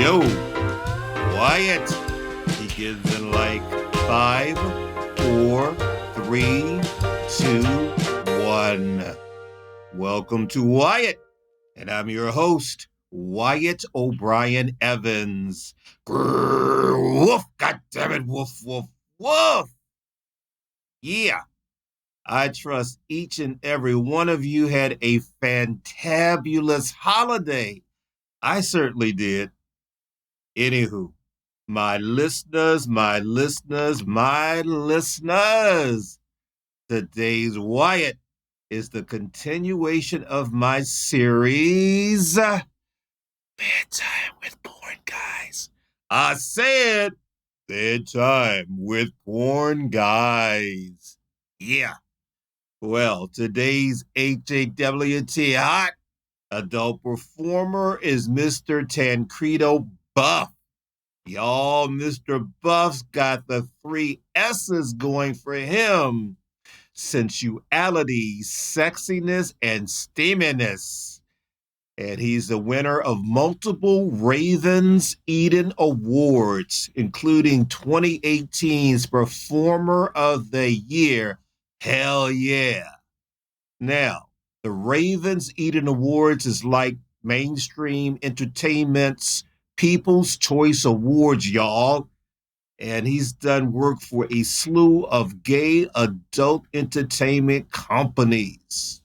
Yo, Wyatt begins in like 5, 4, 3, 2, 1. Welcome to Wyatt, and I'm your host, Wyatt O'Brien Evans. Grrr, woof, goddammit, woof, woof, woof. Yeah, I trust each and every one of you had a fantabulous holiday. I certainly did. Anywho, my listeners. Today's Wyatt is the continuation of my series, Bedtime with Porn Guys. I said Bedtime with Porn Guys. Yeah. Well, today's HAWT hot adult performer is Mr. Tancredo Buff. Y'all, Mr. Buff's got the 3 S's going for him: sensuality, sexiness, and steaminess. And he's the winner of multiple Ravens Eden Awards, including 2018's Performer of the Year. Hell yeah. Now, the Ravens Eden Awards is like mainstream entertainment's People's Choice Awards, y'all. And he's done work for a slew of gay adult entertainment companies.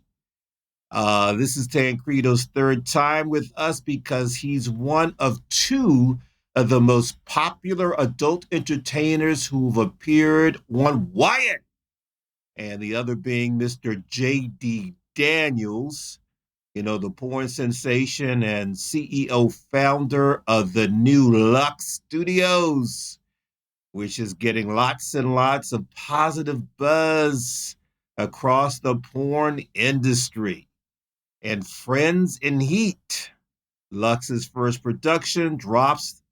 This is Tancredo's third time with us because he's one of 2 of the most popular adult entertainers who've appeared on Wyatt, and the other being Mr. J.D. Daniels, the porn sensation and CEO founder of the new Lux Studios, which is getting lots and lots of positive buzz across the porn industry. And Friends in Heat, Lux's first production, drops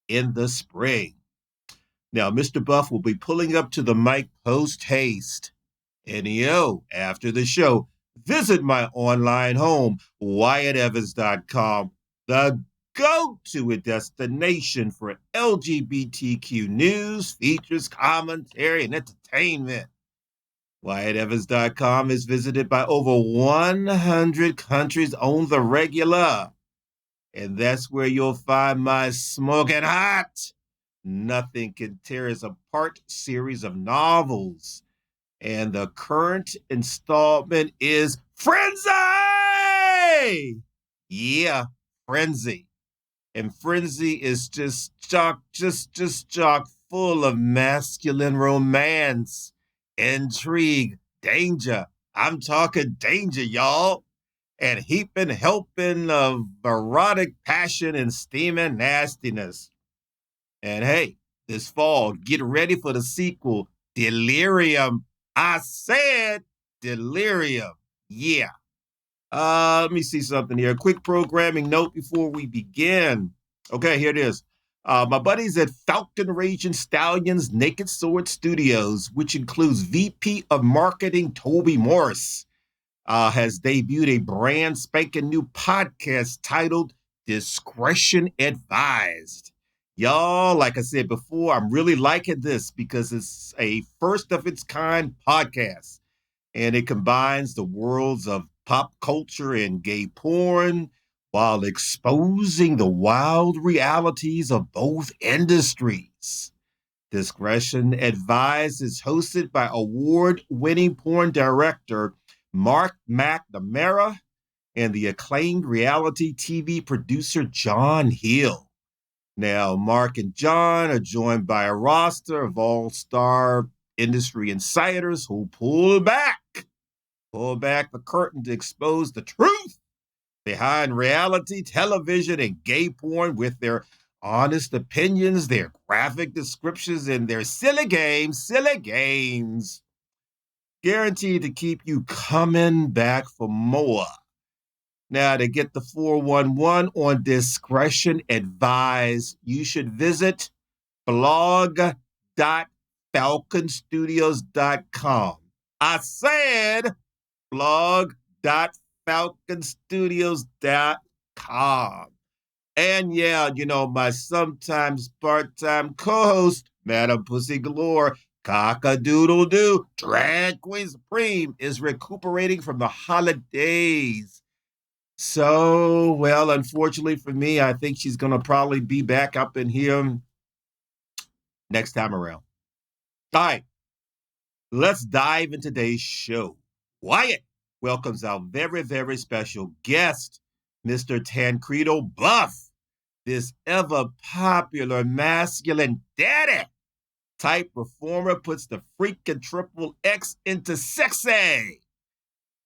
in the spring. Now, Mr. Buff will be pulling up to the mic post haste. And after the show, visit my online home, WyattEvans.com, the go-to destination for LGBTQ news, features, commentary, and entertainment. WyattEvans.com is visited by over 100 countries on the regular. And that's where you'll find my smoking hot, Nothing Can Tear Us Apart series of novels. And the current installment is Frenzy! Yeah, Frenzy. And Frenzy is just chock full of masculine romance, intrigue, danger. I'm talking danger, y'all. And heaping, helping of erotic passion and steaming nastiness. And hey, this fall, get ready for the sequel, Delirium. I said Delirium. Yeah. Let me see something here. A quick programming note before we begin. Okay, here it is. My buddies at Falcon Raging Stallions Naked Sword Studios, which includes VP of Marketing Toby Morris, has debuted a brand spanking new podcast titled Discretion Advised. Y'all, like I said before, I'm really liking this because it's a first of its kind podcast, and it combines the worlds of pop culture and gay porn while exposing the wild realities of both industries. Discretion Advised is hosted by award-winning porn director Mark McNamara and the acclaimed reality TV producer John Hill. Now, Mark and John are joined by a roster of all-star industry insiders who pull back the curtain to expose the truth behind reality television and gay porn with their honest opinions, their graphic descriptions, and their silly games. Guaranteed to keep you coming back for more. Now, to get the 411 on Discretion Advised, you should visit blog.falconstudios.com. I said blog.falconstudios.com. And yeah, my sometimes part-time co-host, Madam Pussy Galore, Cock-a-doodle-doo, Drag Queen Supreme, is recuperating from the holidays. So, well, unfortunately for me, I think she's going to probably be back up in here next time around. All right, let's dive into today's show. Wyatt welcomes our very, very special guest, Mr. Tancredo Buff, this ever popular masculine daddy type performer puts the freaking triple X into sexy.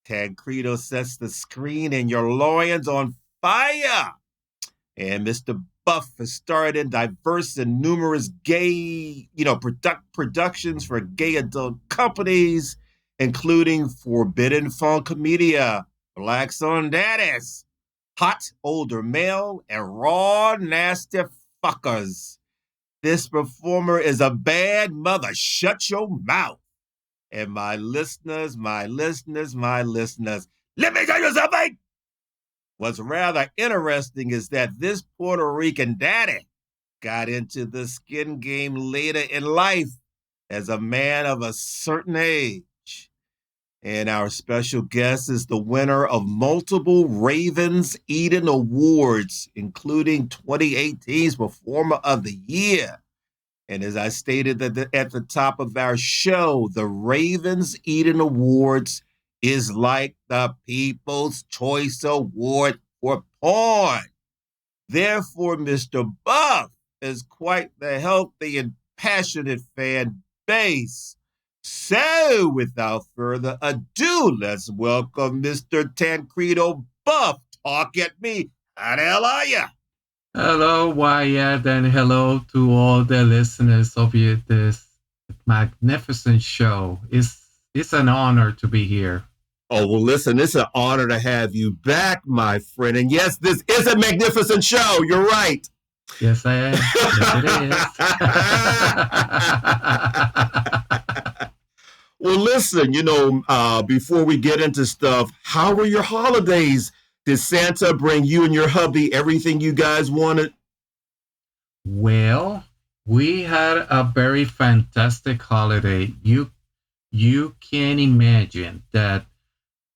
Tancredo sets the screen and your loins on fire. And Mr. Buff has starred in diverse and numerous gay, productions for gay adult companies, including Forbidden Funk Media, Blacks on Daddies, Hot Older Male, and Raw Nasty Fuckers. This performer is a bad mother. Shut your mouth. And my listeners, let me tell you something. What's rather interesting is that this Puerto Rican daddy got into the skin game later in life as a man of a certain age. And our special guest is the winner of multiple Ravens Eden Awards, including 2018's Performer of the Year. And as I stated at the top of our show, the Ravens Eden Awards is like the People's Choice Award for porn. Therefore, Mr. Buff is quite the healthy and passionate fan base. So, without further ado, let's welcome Mr. Tancredo Buff. Talk at me. How the hell are you? Hello, Wyatt, and hello to all the listeners of this magnificent show. It's an honor to be here. Oh, well, listen, it's an honor to have you back, my friend. And yes, this is a magnificent show. You're right. Yes, I am. Yes, it is. Well, listen, before we get into stuff, how were your holidays? Did Santa bring you and your hubby everything you guys wanted? Well, we had a very fantastic holiday. You can imagine that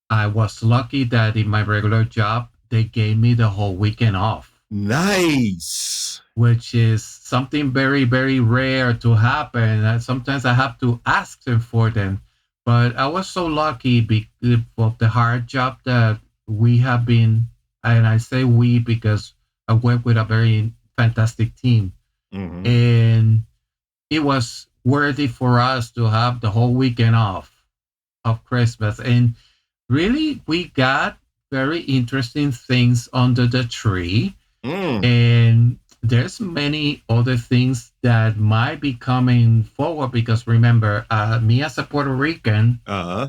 I was lucky that in my regular job they gave me the whole weekend off. Nice. Which is something very, very rare to happen. Sometimes I have to ask them for them. But I was so lucky because of the hard job that we have been, and I say we because I went with a very fantastic team. Mm-hmm. And it was worthy for us to have the whole weekend off of Christmas. And really, we got very interesting things under the tree. And there's many other things that might be coming forward because remember, me as a Puerto Rican,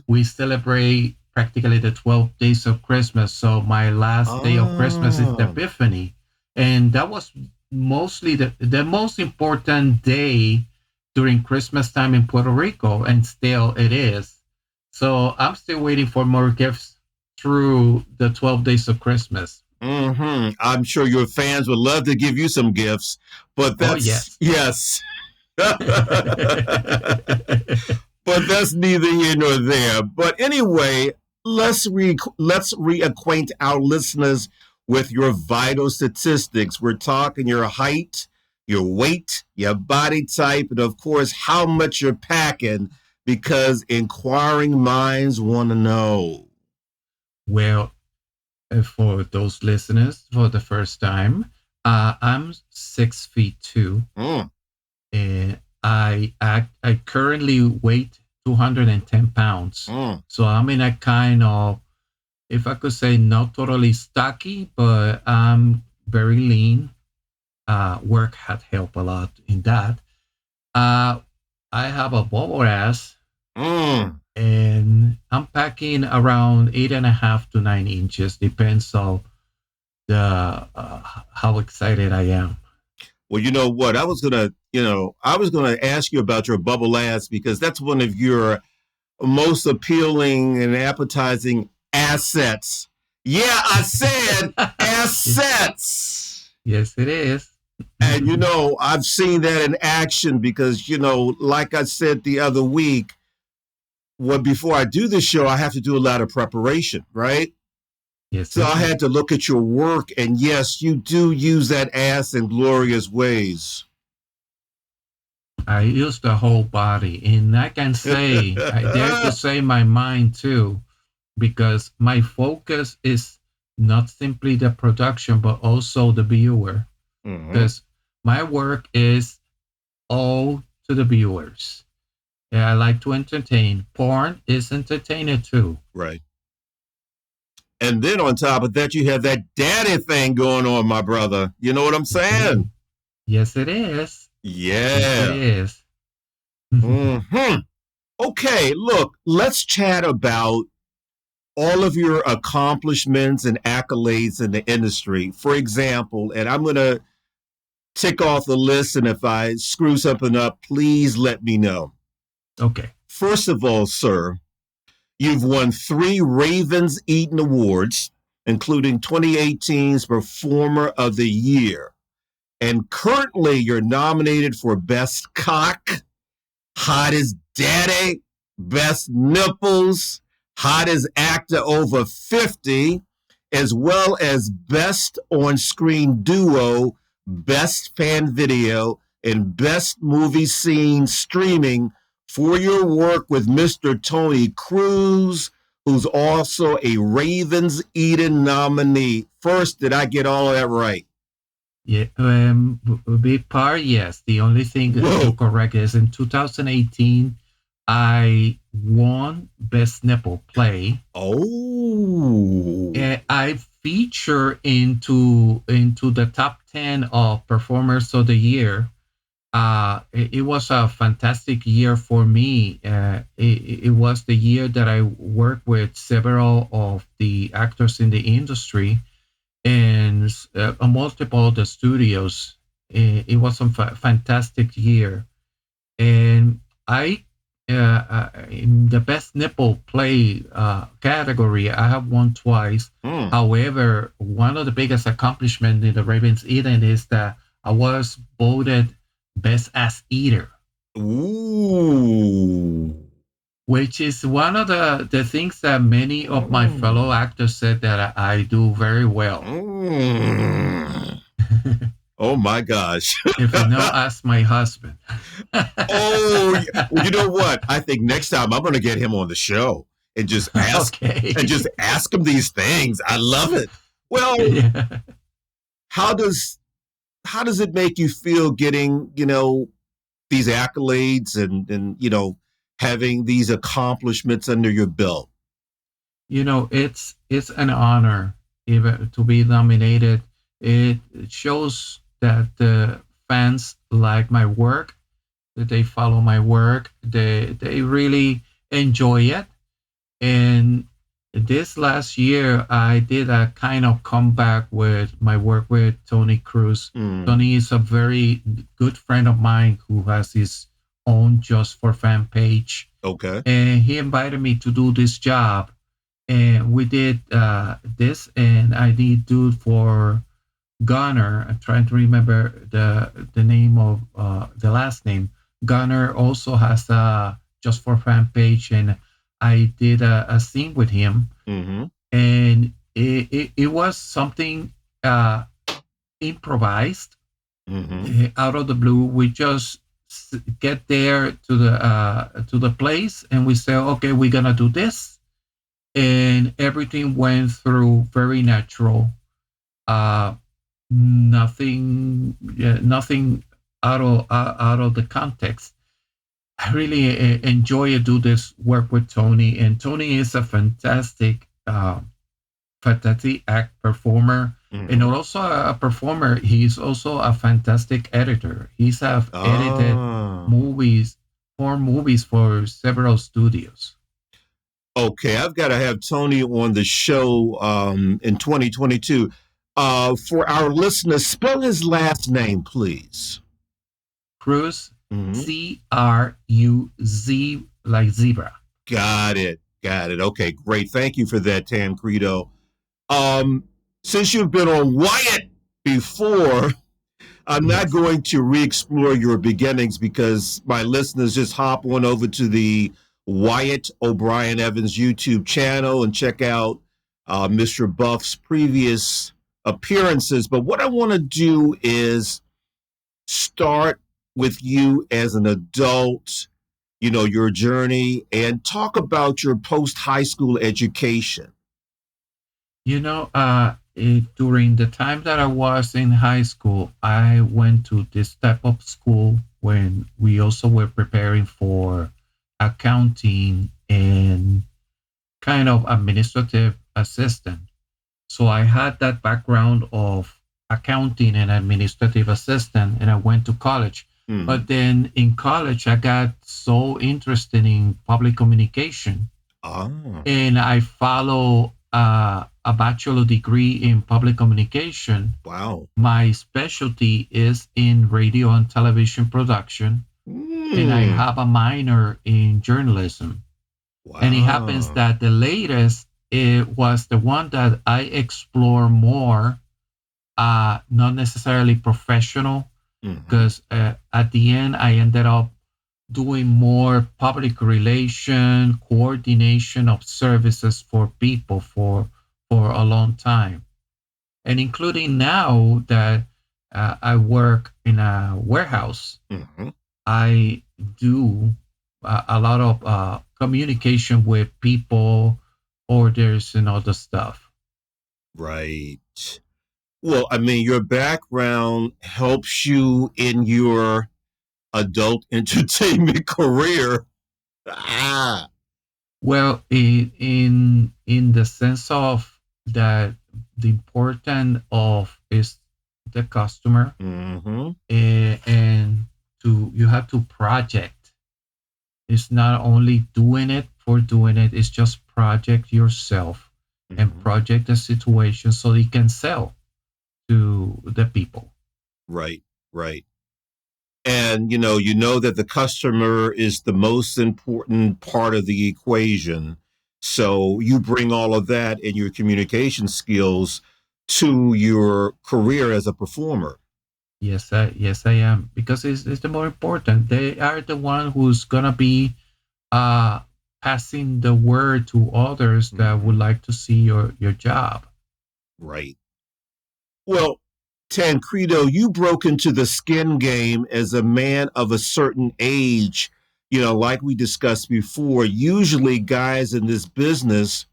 we celebrate practically the 12 days of Christmas. So my last day of Christmas is the Epiphany. And that was mostly the most important day during Christmas time in Puerto Rico. And still it is. So I'm still waiting for more gifts through the 12 days of Christmas. Mm-hmm. I'm sure your fans would love to give you some gifts, but that's yes. But that's neither here nor there. But anyway, let's reacquaint our listeners with your vital statistics. We're talking your height, your weight, your body type, and of course how much you're packing, because inquiring minds want to know. Well, for those listeners for the first time, I'm 6'2". And I currently weigh 210 pounds. So I'm in a kind of, if I could say, not totally stocky, but I'm very lean. Work had helped a lot in that. I have a bubble ass. And I'm packing around 8.5 to 9 inches. Depends on the how excited I am. Well, you know what? I was gonna ask you about your bubble ass because that's one of your most appealing and appetizing assets. Yeah, I said assets. Yes, it is. And, I've seen that in action because, like I said the other week, before I do this show, I have to do a lot of preparation, right? Yes, So I indeed. had to look at your work, and yes, you do use that ass in glorious ways. I use the whole body, and I can say, I dare to say my mind too, because my focus is not simply the production, but also the viewer. Mm-hmm. Because my work is all to the viewers. Yeah, I like to entertain. Porn is entertainer too. Right. And then on top of that, you have that daddy thing going on, my brother. You know what I'm saying? Yes, it is. Yes, it Yeah. is. Hmm. Okay, look, let's chat about all of your accomplishments and accolades in the industry. For example, and I'm going to tick off the list, and if I screw something up, please let me know. Okay. First of all, sir, you've won 3 Ravens-Eaton Awards, including 2018's Performer of the Year. And currently, you're nominated for Best Cock, Hottest Daddy, Best Nipples, Hottest Actor Over 50, as well as Best On Screen Duo, Best Fan Video, and Best Movie Scene Streaming for your work with Mr. Tony Cruz, who's also a Ravens Eden nominee. First, did I get all of that right? Yeah, big part, yes. The only thing to Whoa. correct is in 2018, I won Best Nipple Play. Oh. I feature into the top 10 of performers of the year. It was a fantastic year for me. It was the year that I worked with several of the actors in the industry and multiple of the studios. It was a fantastic year, and I in the best nipple play category, I have won twice. Mm. However, one of the biggest accomplishments in the Ravens Eden is that I was voted best ass eater. Ooh. Which is one of the things that many of my fellow actors said that I do very well. Mm. Oh my gosh. If you know, ask my husband. Oh, well, you know what? I think next time I'm going to get him on the show and just ask Okay. him these things. I love it. Well, Yeah. how does it make you feel getting, these accolades and having these accomplishments under your belt? It's an honor even to be nominated. It shows that the fans like my work, that they follow my work, they really enjoy it. And this last year, I did a kind of comeback with my work with Tony Cruz. Mm. Tony is a very good friend of mine who has his own Just for Fan page. Okay. And he invited me to do this job. And we did this, and I did do it for Gunner. I'm trying to remember the name of the last name. Gunner also has a Just for Fan page, and I did a scene with him, Mm-hmm. and it was something improvised out of the blue. We just get there to the place, and we say, okay, we're gonna do this, and everything went through very natural. Uh, nothing out of the context. I really enjoy do this work with Tony, and Tony is a fantastic act performer, and also a performer. He's also a fantastic editor. He's have edited movies, 4 movies for several studios. Okay, I've got to have Tony on the show in 2022. For our listeners, spell his last name, please. Cruz, Cruz, like zebra. Got it. Okay, great. Thank you for that, Tan Credo. Since you've been on Wyatt, before, I'm not Yes. going to re explore your beginnings because my listeners just hop on over to the Wyatt O'Brien Evans YouTube channel and check out Mr. Buff's previous appearances. But what I want to do is start with you as an adult, your journey, and talk about your post high school education. During the time that I was in high school, I went to this type of school when we also were preparing for accounting and kind of administrative assistant. So I had that background of accounting and administrative assistant, and I went to college. Mm. But then in college, I got so interested in public communication, Ah, and I follow a bachelor degree in public communication. wow. My specialty is in radio and television production, and I Mm. have a minor in journalism. And it happens Wow. that the latest it was the one that I explore more, not necessarily professional, Mm-hmm. because at the end I ended up doing more public relation, coordination of services for people for a long time, and including now that I work in a warehouse, Mm-hmm. I do a lot of communication with people, orders, and other stuff. Right. Well, I mean, your background helps you in your adult entertainment career. Ah. Well, in the sense of that, the important of is the customer, Mm-hmm. and to you have to project. It's not only doing it for doing it. It's just project yourself and Mm-hmm. project the situation so you can sell to the people. Right. Right. And you know that the customer is the most important part of the equation. So you bring all of that and your communication skills to your career as a performer. Yes, I am, because it's the more important. They are the one who's gonna be uh passing the word to others that Mm-hmm. would like to see your job. Right. Well, Tancredo, you broke into the skin game as a man of a certain age. Like we discussed before, usually guys in this business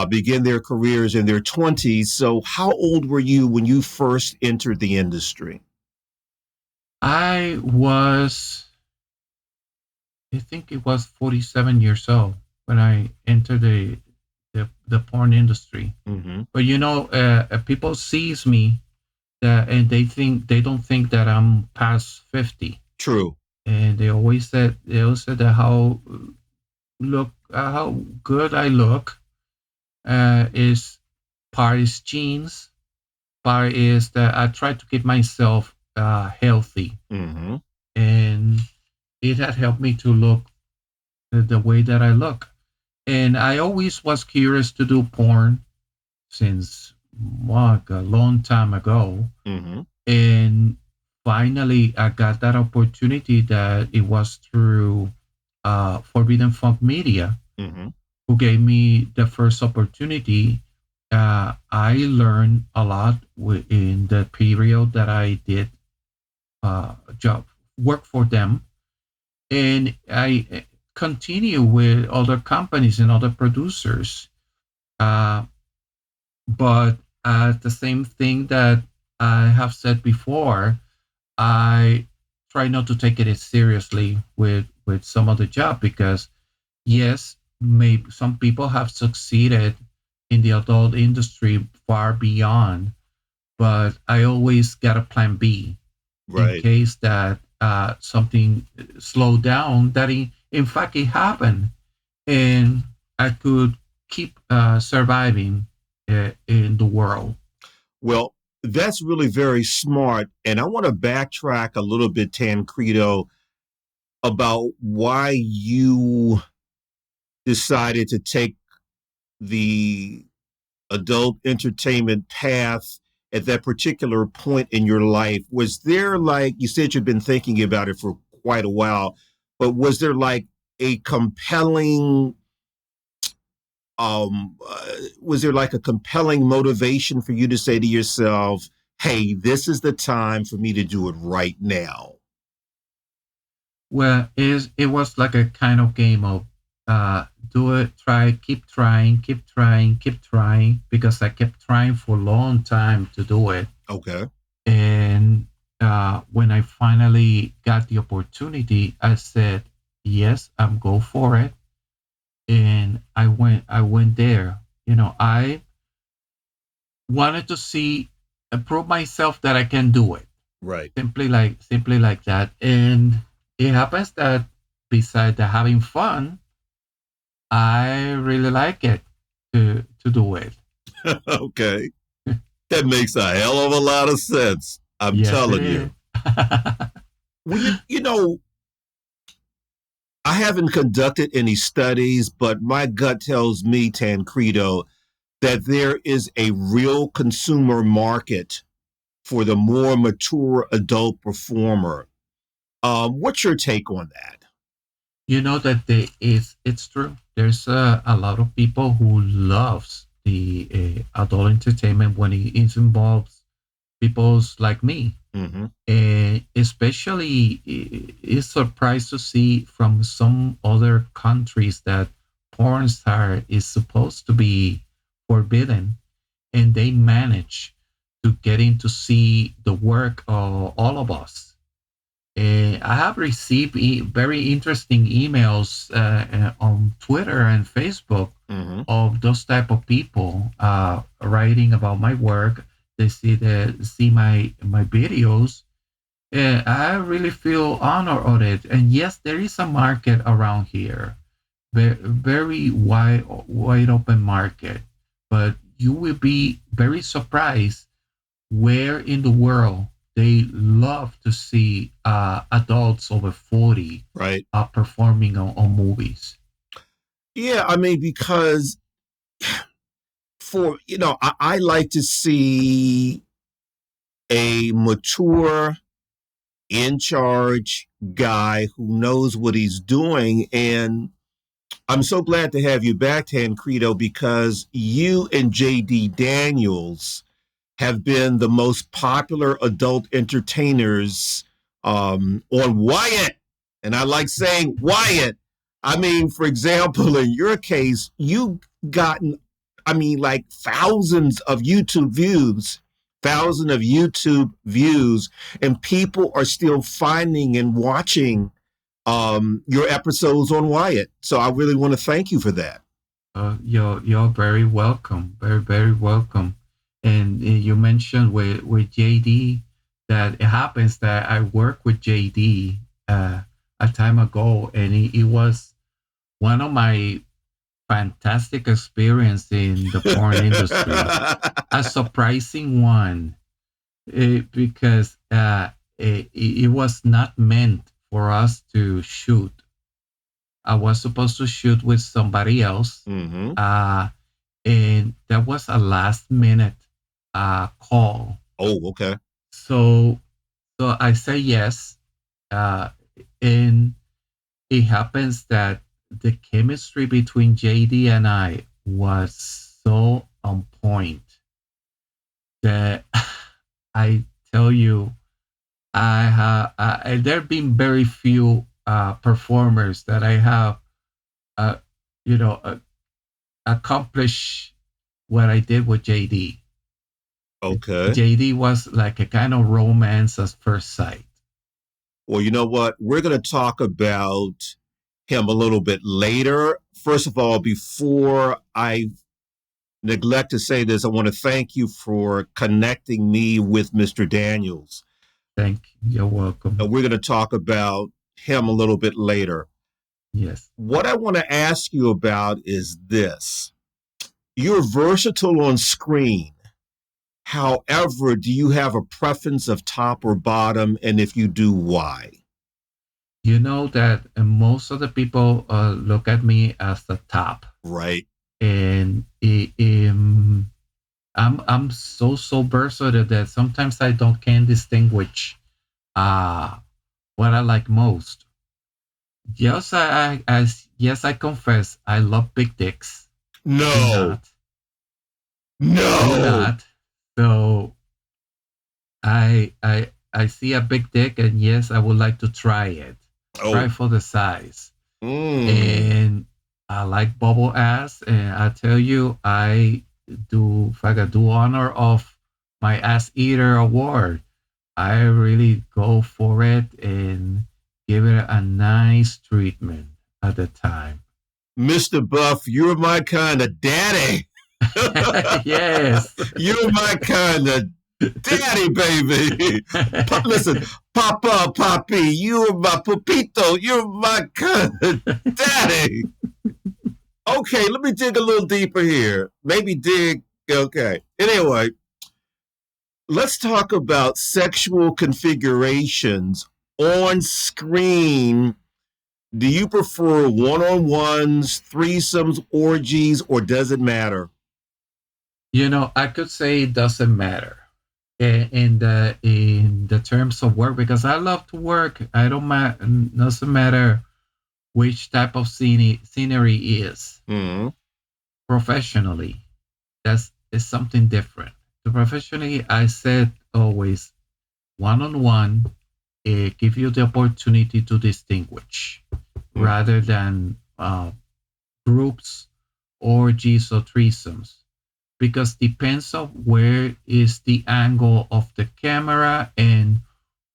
begin their careers in their 20s. So, how old were you when you first entered the industry? I think it was 47 years old when I entered the porn industry. Mm-hmm. But people sees me and they don't think that I'm past 50, True. and they always said that how good I look is part is genes, part is that I try to keep myself healthy, Mm-hmm. and it had helped me to look the way that I look. And I always was curious to do porn since a long time ago. Mm-hmm. And finally, I got that opportunity that it was through Forbidden Funk Media, Mm-hmm. who gave me the first opportunity. I learned a lot in the period that I did job work for them, and I continue with other companies and other producers. Uh, but the same thing that I have said before, I try not to take it as seriously with some of the job, because yes, maybe some people have succeeded in the adult industry far beyond, but I always got a plan B in Right. case that something slowed down. That in fact it happened, and I could keep surviving in the world. Well, that's really very smart. And I want to backtrack a little bit, Tancredo, about why you decided to take the adult entertainment path at that particular point in your life, was there like, you said you've been thinking about it for quite a while, but was there like a compelling was there like a compelling motivation for you to say to yourself, hey, this is the time for me to do it right now? Well, it was like a kind of game of do it, try, keep trying, keep trying, keep trying, because I kept trying for a long time to do it. Okay. And when I finally got the opportunity, I said, yes, I'm go for it. And I went there. I wanted to see and prove myself that I can do it. Right. Simply like that. And it happens that besides the having fun, I really like it to do it. Okay. That makes a hell of a lot of sense. I'm Yes, it telling is. you. Well, I haven't conducted any studies, but my gut tells me, Tancredo, that there is a real consumer market for the more mature adult performer. What's your take on that? You know that it's true. There's a lot of people who loves the adult entertainment when it involves peoples like me. Mm-hmm. Especially, it's surprised to see from some other countries that porn star is supposed to be forbidden, and they manage to get in to see the work of all of us. I have received very interesting emails on Twitter and Facebook Mm-hmm. of those type of people writing about my work. They see my videos. I really feel honored on it. And yes, there is a market around here, very wide open market. But you will be very surprised where in the world they love to see adults over 40 Right. performing on movies. Yeah, I mean, because I like to see a mature, in charge guy who knows what he's doing. And I'm so glad to have you back, Tan Credo, because you and JD Daniels have been the most popular adult entertainers on Wyatt. And I like saying Wyatt. I mean, for example, in your case, you gotten, I mean, like thousands of YouTube views, and people are still finding and watching your episodes on Wyatt. So I really want to thank you for that. You're very welcome, very very welcome. And you mentioned with JD that it happens that I worked with JD a time ago, and it was one of my fantastic experience in the porn industry. A surprising one, because it was not meant for us to shoot. I was supposed to shoot with somebody else, Mm-hmm. and that was a last minute call. Oh, okay. So I say yes, uh, and it happens that the chemistry between JD and I was so on point that I tell you, I have there have been very few performers that I have, uh, you know, accomplished what I did with JD. Okay. JD was like a kind of romance at first sight. Well, you know what? We're going to talk about him a little bit later. First of all, before I neglect to say this, I want to thank you for connecting me with Mr. Daniels. Thank you. You're welcome. We're going to talk about him a little bit later. Yes. What I want to ask you about is this. You're versatile on screen. However, do you have a preference of top or bottom? And if you do, why? You know that most of the people look at me as the top, Right. and I'm so versatile that sometimes I don't can distinguish uh what I like most. Yes, yes, I confess I love big dicks. Do No, not, do no. not. So I see a big dick, and yes, I would like to try it. Try Oh, for the size. mm. And I like bubble ass, and I tell you, I do. If I could do honor of my ass eater award, I really go for it and give it a nice treatment at the time. Mr. Buff, you're my kind of daddy. Yes. You're my kind of daddy, baby. Listen, Papa, Papi, you're my papito. You're my kind of daddy. Okay, let me dig a little deeper here. Maybe dig. Okay. Anyway, let's talk about sexual configurations on screen. Do you prefer one on ones, threesomes, orgies, or does it matter? I could say it doesn't matter in the terms of work because I love to work. I don't doesn't matter which type of scenery is Mm-hmm. professionally. That's is something different. So professionally, I said always one on one. Give you the opportunity to distinguish rather than groups, orgies, or threesomes because depends on where is the angle of the camera and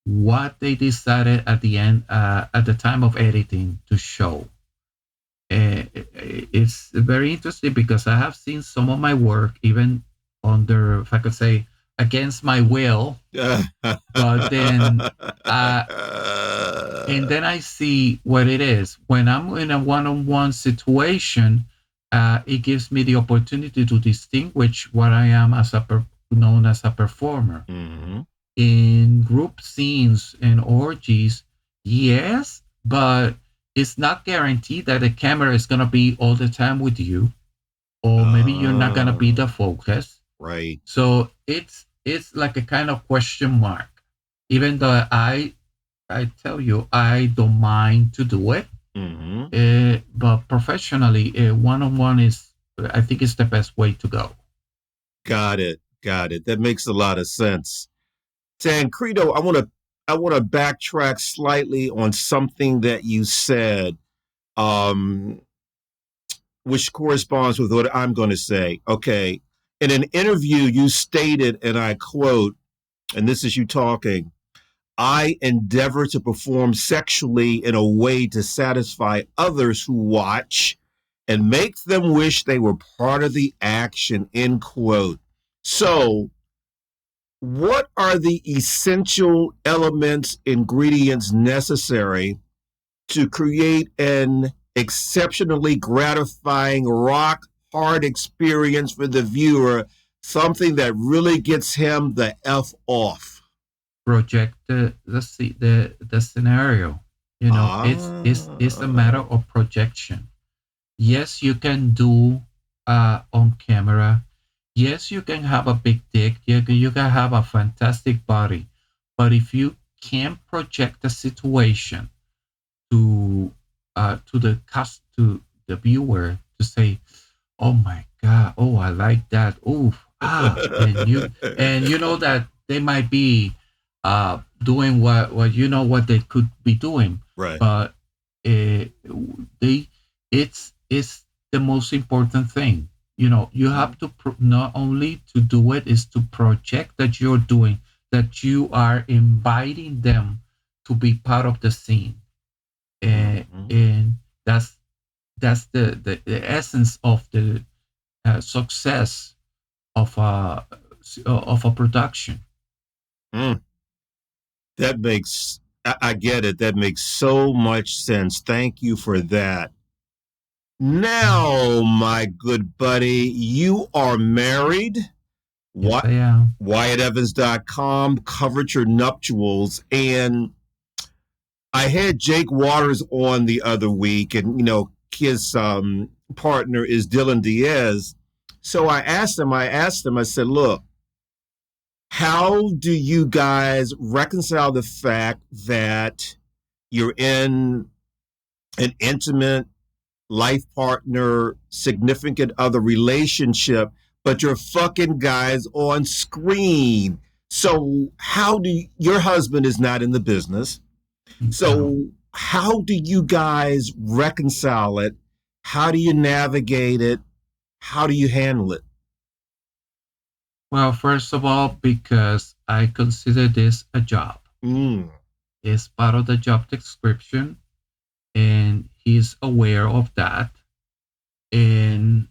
what they decided at the end at the time of editing to show. It's very interesting because I have seen some of my work even under, if I could say, against my will, but then uh, and then I see what it is. When I'm in a one-on-one situation, it gives me the opportunity to distinguish what I am as known as a performer. Mm-hmm. In group scenes and orgies, yes, but it's not guaranteed that the camera is going to be all the time with you, or maybe you're not going to be the focus. Right. So it's like a kind of question mark. Even though I tell you, I don't mind to do it. Mm-hmm. But professionally, one on one is, I think, is the best way to go. Got it. Got it. That makes a lot of sense. Tancredo, I want to backtrack slightly on something that you said, um, which corresponds with what I'm going to say. Okay. In an interview, you stated, and I quote, and this is you talking, I endeavor to perform sexually in a way to satisfy others who watch and make them wish they were part of the action, end quote. So, what are the essential elements, ingredients necessary to create an exceptionally gratifying, rock hard experience for the viewer? Something that really gets him the F off. Project the scenario. It's a matter Ah, of projection. Yes, you can do on camera. Yes, you can have a big dick. You can have a fantastic body. But if you can't project the situation to the viewer to say, "Oh my God, oh I like that, oh and you know that they might be doing what what they could be doing, right. but uh, they it's the most important thing. You have to not only to do it is to project that you're doing that you are inviting them to be part of the scene, Mm-hmm. and that's the essence of the success of a production. Mm, that makes, I get it. That makes so much sense. Thank you for that. Now, my good buddy, you are married. Yes, What? I am. WyattEvans.com covered your nuptials. And I had Jake Waters on the other week, and his partner is Dylan Diaz. So I said, look, how do you guys reconcile the fact that you're in an intimate life partner, significant other relationship, but you're fucking guys on screen? So how do your husband is not in the business? No. So how do you guys reconcile it? How do you navigate it? How do you handle it? Well, first of all, because I consider this a job. Mm. It's part of the job description, and he's aware of that. And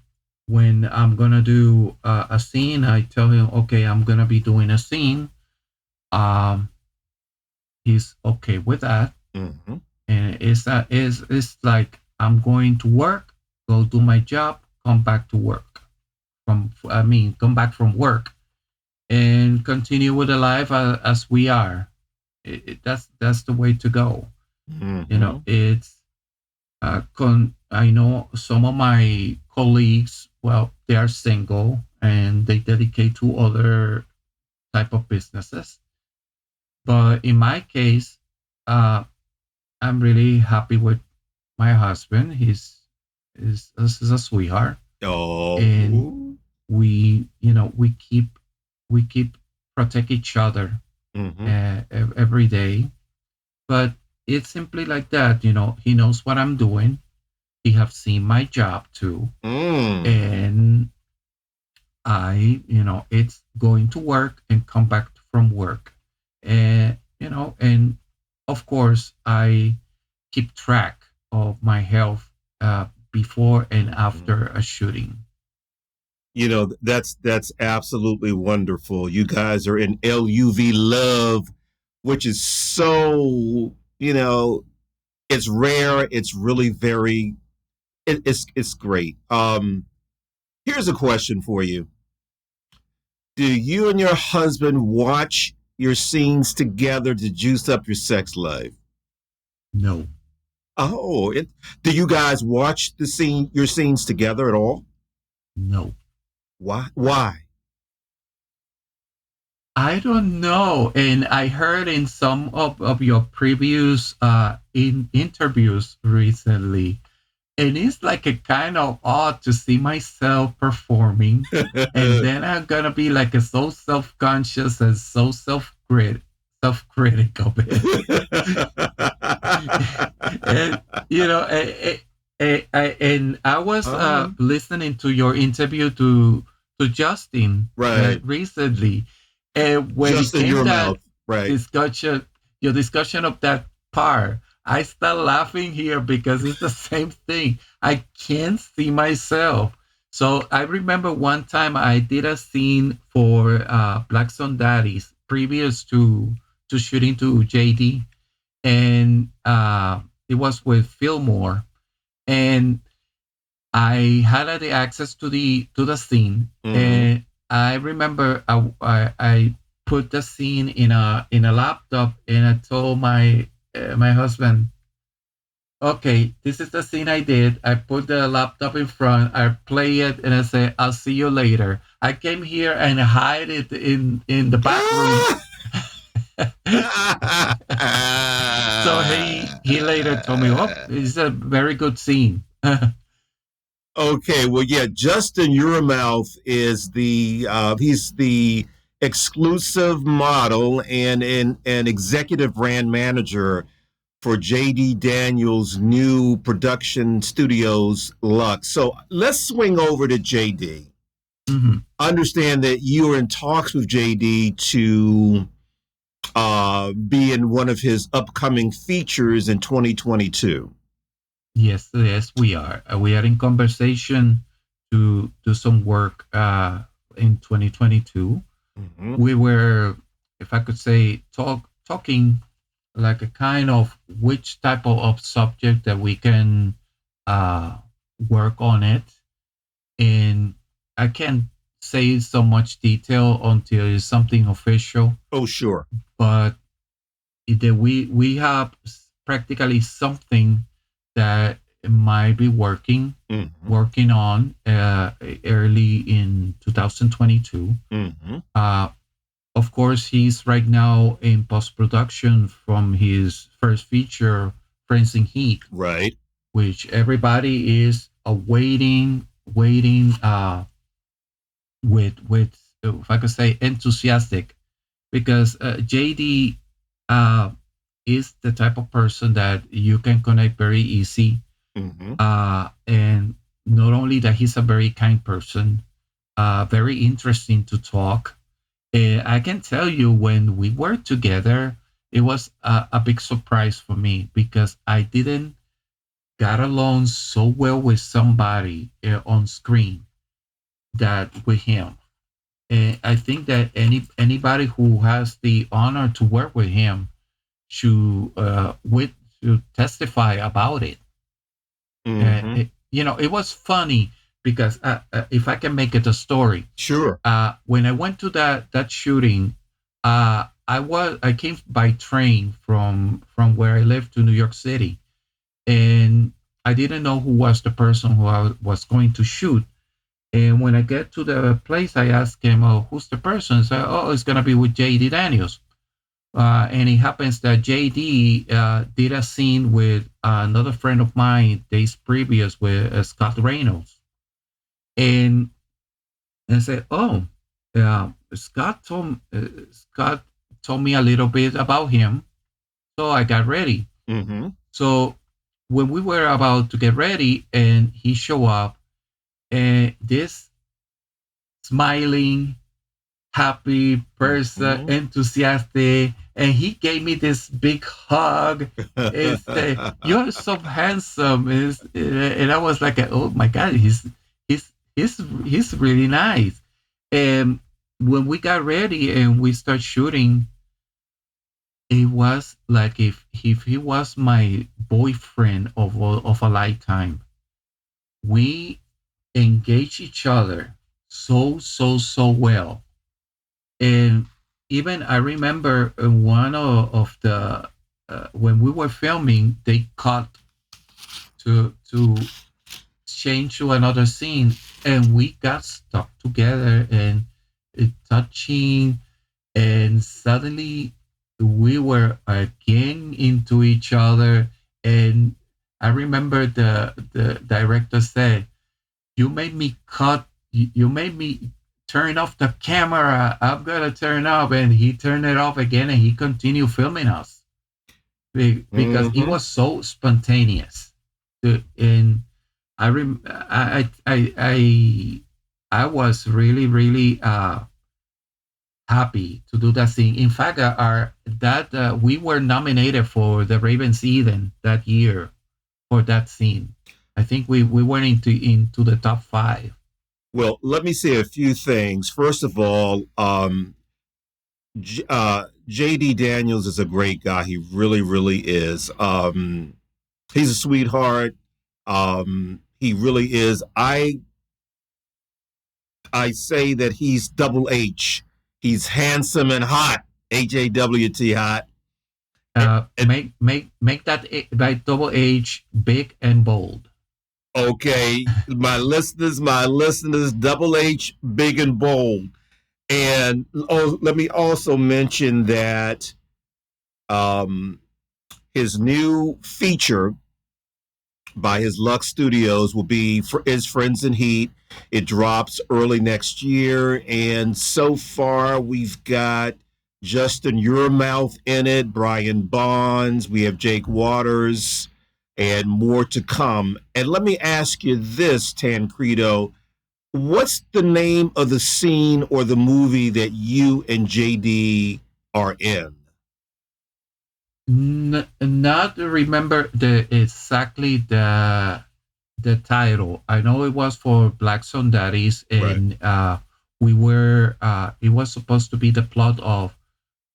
when I'm gonna do a scene, I tell him, okay, I'm gonna be doing a scene. Um, he's okay with that, Mm-hmm. and it's like I'm going to work, go do my job, come back to work come back from work and continue with the life as we are. That's the way to go. You Mm-hmm. know, it's I know some of my colleagues. Well, they are single and they dedicate to other type of businesses. But in my case, uh, I'm really happy with my husband. He's a sweetheart, and Oh. we keep protect each other Mm-hmm. every day. But it's simply like that. He knows what I'm doing. He have seen my job too, Mm. and it's going to work and come back from work, and of course I keep track of my health before and Mm-hmm. after a shooting. That's absolutely wonderful. You guys are in LUV love, which is so, it's rare. It's really very it's great. Here's a question for you. Do you and your husband watch your scenes together to juice up your sex life? No, Do you guys watch your scenes together at all? no. Why? I don't know. And I heard in some of your previous in interviews recently, and it's like a kind of odd to see myself performing, and then I'm gonna be like a so self-conscious and so self-critic of it. And and I was uh-huh. listening to your interview to Justin Right. recently, and when it Just in came your that mouth. Right. discussion, your discussion of that part, I start laughing here because it's the same thing. I can't see myself. So I remember one time I did a scene for Black Sun Daddies previous to shooting to JD, and it was with Fillmore, and I had the access to the scene, Mm-hmm. and I remember I put the scene in a laptop, and I told my husband, okay, this is the scene I did. I put the laptop in front, I play it, and I say, I'll see you later. I came here and hide it in the back room. So he later told me, oh, it's a very good scene. Okay, well, yeah, Justin Uramouth is he's the exclusive model and an executive brand manager for JD Daniels' new production studios, Lux. So let's swing over to JD. Mhm. Understand that you are in talks with JD to be in one of his upcoming features in 2022. Yes, yes, we are. We are in conversation to do some work in 2022. Mm-hmm. We were, if I could say, talking like a kind of which type of subject that we can uh, work on it. And I can't say so much detail until it's something official, Oh, sure. but we have practically something that might be Mm-hmm. working on early in 2022. Mm-hmm. Uh, of course, he's right now in post production from his first feature, Friends in Heat, Right. which everybody is waiting with if I could say enthusiastic, because JD uh, is the type of person that you can connect very easy, Mm-hmm. and not only that he's a very kind person, very interesting to talk. I can tell you when we were together, it was a big surprise for me because I didn't got along so well with somebody on screen that with him. I think that anybody who has the honor to work with him should testify about it. Mm-hmm. It was funny because if I can make it a story, Sure. when I went to that shooting, I came by train from where I live to New York City, and I didn't know who was the person who I was going to shoot. And when I get to the place, I ask him, "Oh, who's the person?" So, "Oh, it's gonna be with JD Daniels." And it happens that JD did a scene with another friend of mine days previous with Scott Reynolds, and I said, "Oh, Scott told me a little bit about him." So I got ready. Mm-hmm. So when we were about to get ready, and he showed up, and this smiling, happy person, Mm-hmm. enthusiastic, and he gave me this big hug and said, "You're so handsome." And I was like, "Oh my God, he's he's really nice." And when we got ready and we start shooting, it was like if he was my boyfriend of a lifetime. We engaged each other so well. And even I remember one of the when we were filming, they cut to change to another scene, and we got stuck together and touching, and suddenly we were again into each other. And I remember the director said, "You made me cut. You made me turn off the camera. I'm gonna turn off," and he turned it off again, and he continued filming us because it Mm-hmm. was so spontaneous. And I was really happy to do that thing. In fact, our that we were nominated for the Ravens Eden that year for that scene. I think we went into the top five. Well, let me say a few things. First of all, JD Daniels is a great guy. He really, really is. He's a sweetheart. He really is. I say that he's double H. He's handsome and hot. HAWT hot. And, Make that by double H big and bold. okay, my listeners, double H, big and bold. And oh, let me also mention that um, his new feature by his Lux Studios will be for his Friends in Heat. It drops early next year, and so far we've got Justin Urmouth in it, Brian Bonds, we have Jake Waters, and more to come. And let me ask you this, Tancredo, what's the name of the scene or the movie that you and JD are in? Not remember the title. I know it was for Black Sun Daddies, Right. and we were it was supposed to be the plot of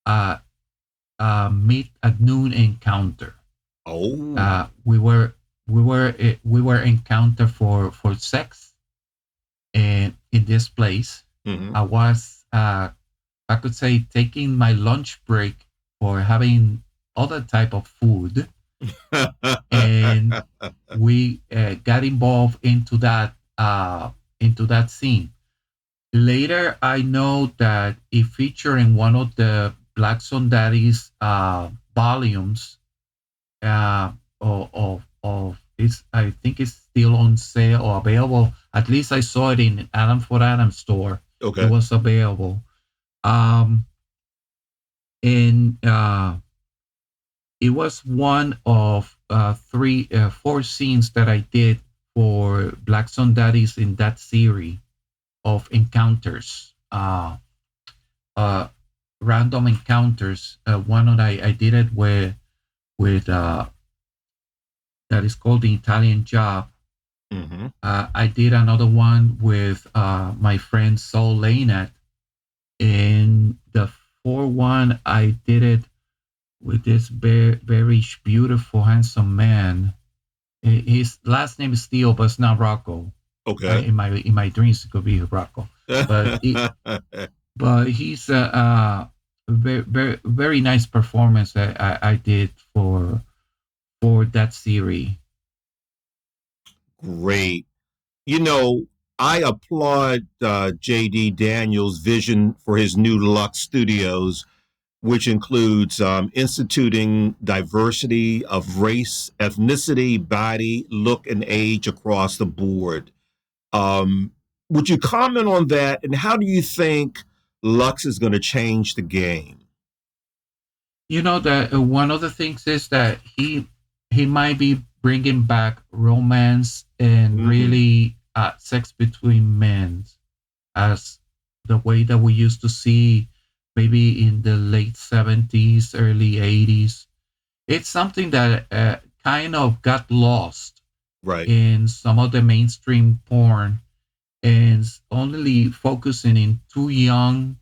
uh, meet at noon encounter. Oh. We were we were encounter for sex, and in this place, Mm-hmm. I was I could say taking my lunch break for having other type of food, and we got involved into that scene. Later, I know that it featured in one of the Black Sun Daddy's volumes uh, of it's. I think it's still on sale or available. At least I saw it in Adam for Adam store. It Okay. was available. Um, and it was one of four scenes that I did for Black Sun Daddies in that series of encounters, uh, random encounters. One that I did it with that is called the Italian Job. Mm-hmm. I did another one with my friend Saul Lainat. And the fourth one, I did it with this very beautiful, handsome man. His last name is Steele, but it's not Rocco. Okay. In my dreams, it could be Rocco, but he's a very nice performance that I did for that series. Great. You know, I applaud JD Daniels' vision for his new Lux Studios, which includes instituting diversity of race, ethnicity, body, look, and age across the board. Um, would you comment on that? And how do you think Lux is going to change the game? You know that one of the things is that he might be bringing back romance and Mm-hmm. really sex between men as the way that we used to see maybe in the late 70s, early 80s. It's something that kind of got lost Right. in some of the mainstream porn and only focusing in too young,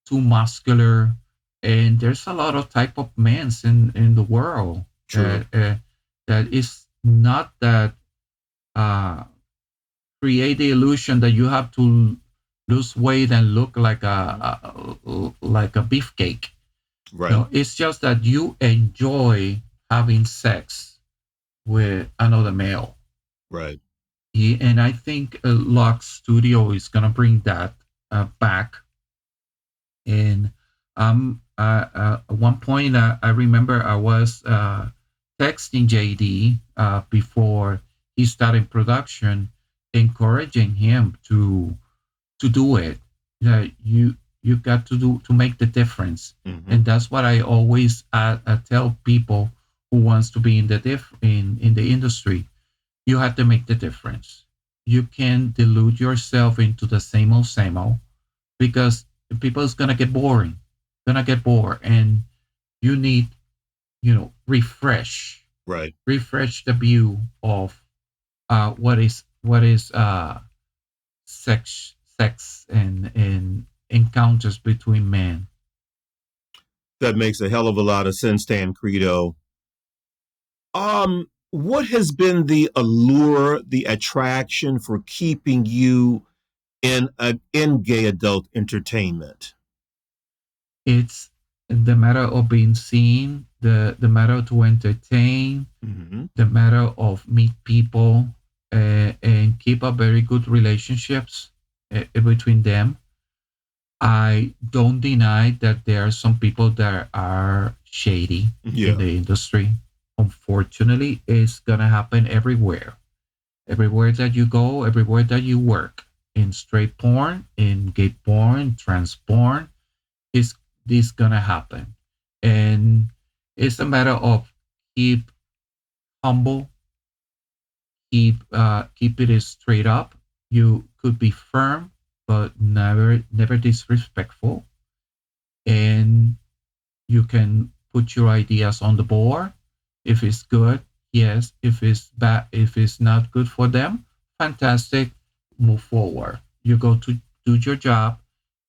too muscular, and there's a lot of type of men in the world True. that is not that uh, create the illusion that you have to lose weight and look like a beefcake. Right. No, it's just that you enjoy having sex with another male. Right. And I think Lux Studio is gonna bring that back. And at one point, I remember I was texting JD before he started production, encouraging him to do it. That you got to do to make the difference, Mm-hmm. and that's what I always tell people who wants to be in in the industry. You have to make the difference. You can delude yourself into the same old, because people is gonna get boring, gonna get bored, and you need Right. refresh the view of what is sex and encounters between men. That makes a hell of a lot of sense, Tan Credo. What has been the allure, the attraction for keeping you in gay adult entertainment? It's the matter of being seen, the matter to entertain, Mm-hmm. the matter of meet people and keep up very good relationships between them. I don't deny that there are some people that are shady in Yeah. the industry. Unfortunately, it's gonna happen everywhere. Everywhere that you go, everywhere that you work. In straight porn, in gay porn, trans porn, is this gonna happen? And it's a matter of keep humble, keep it straight up. You could be firm, but never disrespectful, and you can put your ideas on the board. If it's good, yes. If it's bad, if it's not good for them, fantastic. Move forward. You go to do your job,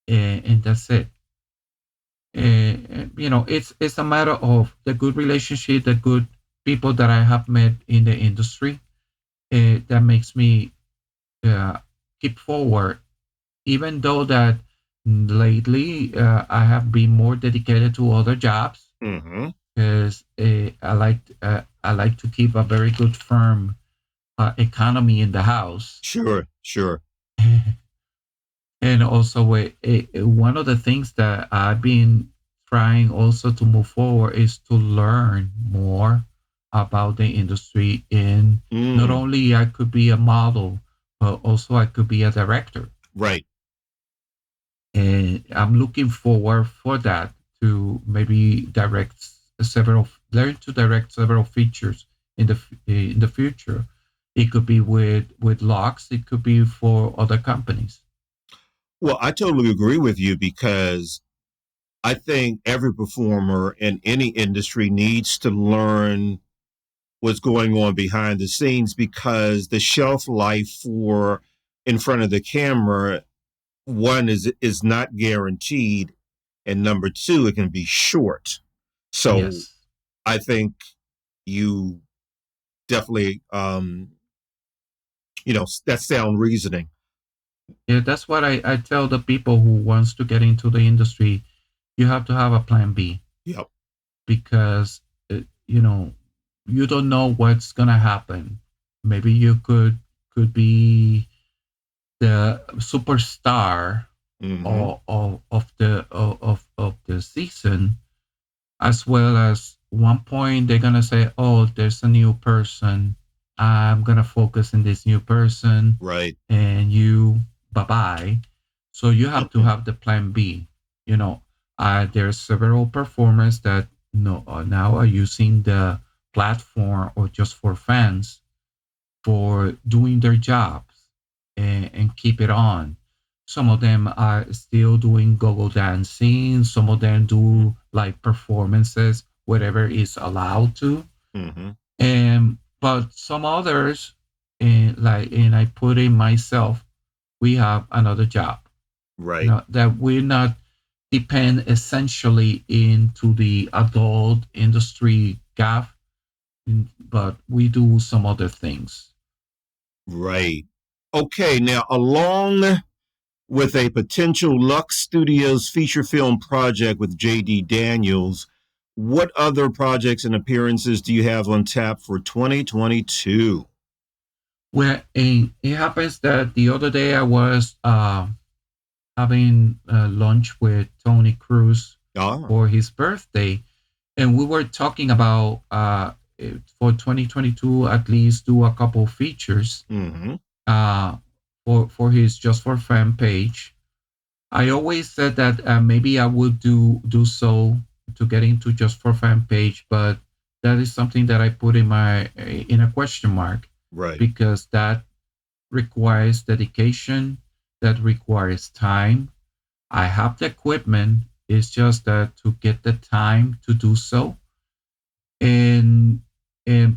and that's it. It's a matter of the good relationship, the good people that I have met in the industry. That makes me uh, keep forward, even though that lately I have been more dedicated to other jobs. Mm-hmm. because I like to keep a very good firm economy in the house. Sure, sure. And also, one of the things that I've been trying also to move forward is to learn more about the industry. And not Mm, only I could be a model, but also I could be a director. right. And I'm looking forward for that to maybe learn to direct several features in the future. It could be with Lux. It could be for other companies. Well, I totally agree with you because I think every performer in any industry needs to learn what's going on behind the scenes because the shelf life for in front of the camera, one is not guaranteed, and number two, it can be short. So Yes. I think you definitely, that's sound reasoning. Yeah, that's what I tell the people who wants to get into the industry. You have to have a plan B Yep. because you know you don't know what's gonna happen. Maybe you could be the superstar Mm-hmm. of the season, as well as one point they're gonna say, "Oh, there's a new person. I'm gonna focus on this new person," Right. and you bye bye. So you have to have the plan B. You know, there's several performers that now are using the platform or just for fans for doing their jobs and keep it on. Some of them are still doing go-go dancing. Some of them do like performances, whatever is allowed to. Mm-hmm. And but some others, and I put in myself, we have another job. Right. That we're not depend essentially into the adult industry gaff, but we do some other things. Right. Okay. Now, along with a potential Lux Studios feature film project with J.D. Daniels, what other projects and appearances do you have on tap for 2022? Where it happens that the other day I was having lunch with Tony Cruz Ah. for his birthday, and we were talking about for 2022 at least do a couple features Mm-hmm. uh, for his Just for Fan page. I always said that maybe I would do so to get into Just for Fan page, but that is something that I put in a question mark Right. because that requires dedication, that requires time. I have the equipment. It's just that to get the time to do so. And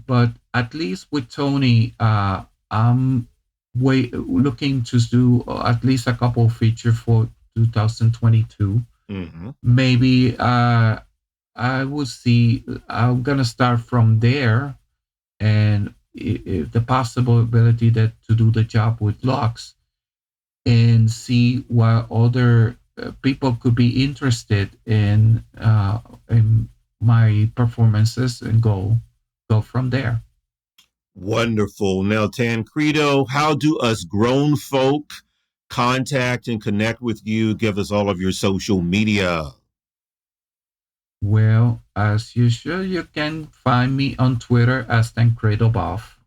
but at least with Tony, I'm looking to do at least a couple of features for 2022. Mm-hmm. Maybe I will see. I'm gonna start from there, and the possibility that to do the job with Lux and see what other people could be interested in my performances and go from there. Wonderful. Now, Tancredo, how do us grown folk contact and connect with you? Give us all of your social media. Well, as usual, you can find me on Twitter as Tancredo Buff.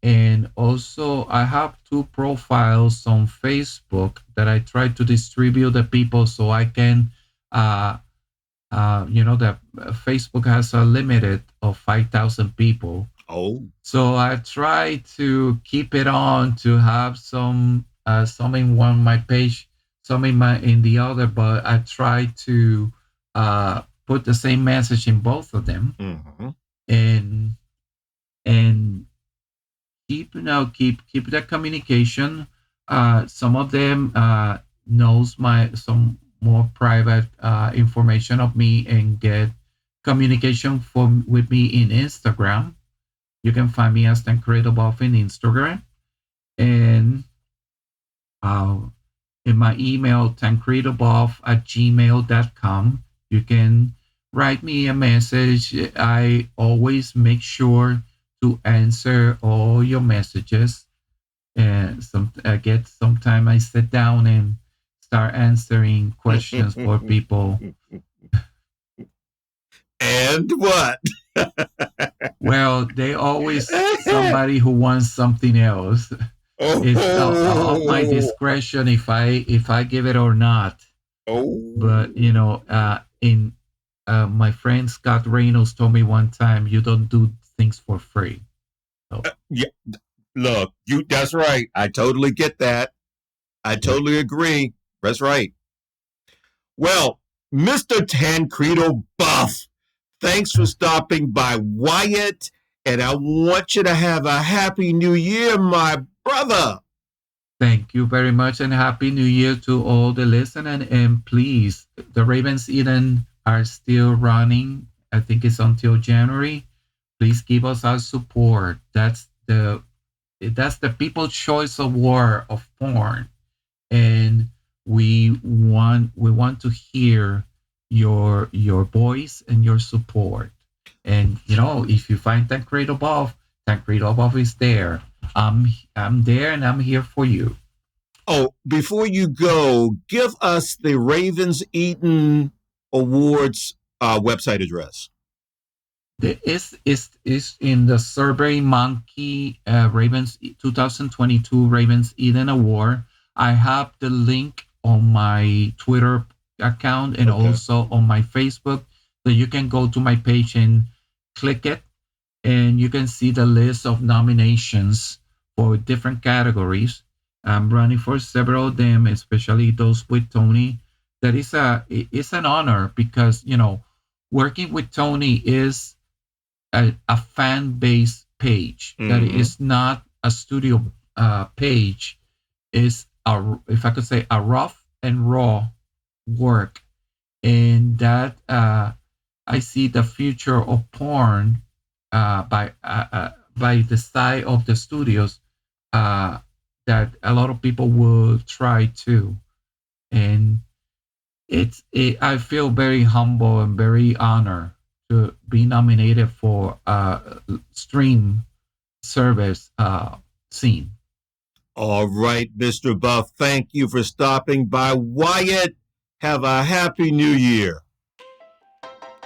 And also, I have two profiles on Facebook that I try to distribute the people so I can uh, that Facebook has a limit of 5,000 people. Oh, So I try to keep it on to have some in one my page, some in the other, but I try to put the same message in both of them mm-hmm. and and keep the communication. Some of them knows my some more private information of me and get communication from with me in Instagram. You can find me as Tancredo Buff in Instagram and uh, in my email tancredobuff@gmail.com. You can write me a message. I always make sure to answer all your messages. And sometime I sit down and start answering questions for people. And what? Well, they always somebody who wants something else. It's of my Oh, discretion if I give it or not. But oh. in my friend Scott Reynolds told me one time, you don't do things for free. So Yeah, look, that's right. I totally get that. I yep. totally agree. That's right. Well, Mr. Tancredo Buff, thanks for stopping by, Wyatt, and I want you to have a happy new year, my brother. Thank you very much and happy new year to all the listeners. And please, the Ravens Eden are still running. I think it's until January. Please give us our support. That's the People's Choice Award of porn, and we want to hear your voice and your support. And if you find Tancredo Buff is there. I'm there and I'm here for you. Oh, before you go, give us the Ravens Eaton Awards website address. Is in the Survey Monkey Ravens 2022 Ravens Eden Award. I have the link on my Twitter account and Okay. also on my Facebook, so you can go to my page and click it, and you can see the list of nominations for different categories. I'm running for several of them, especially those with Tony. That is it's an honor because working with Tony is a fan base page that Mm-hmm. is not a studio page. Is if I could say, a rough and raw work, and that I see the future of porn by the side of the studios, uh, that a lot of people will try to. And I feel very humble and very honored to be nominated for stream service scene. All right, Mr. Buff, thank you for stopping by. Wyatt, have a happy new year.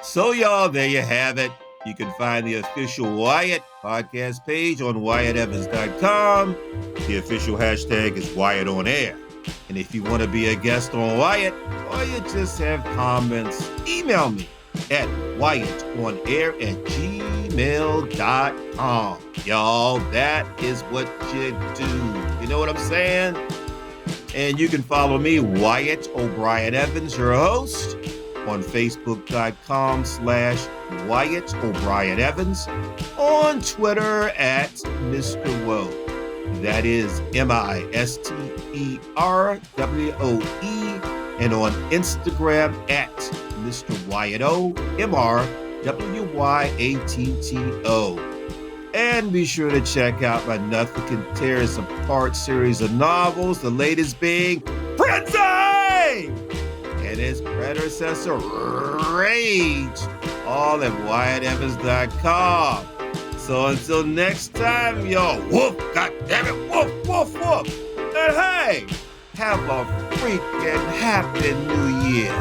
So, y'all, there you have it. You can find the official Wyatt podcast page on WyattEvans.com. The official hashtag is Wyatt on Air. And if you want to be a guest on Wyatt, or you just have comments, email me at WyattOnAir@gmail.com. Y'all, that is what you do. You know what I'm saying? And you can follow me, Wyatt O'Brien Evans, your host, on Facebook.com/Wyatt O'Brien Evans, on Twitter at Mr. Woe. That is MISTERWOE, and on Instagram at Mr. Wyatt O, MRWYATTO. And be sure to check out my Nothing Can Tear Us Apart series of novels, the latest being Frenzy! And its predecessor, Rage, all at WyattEvans.com. So until next time, y'all, woof, goddammit, woof, woof, woof. And hey, have a freaking happy new year.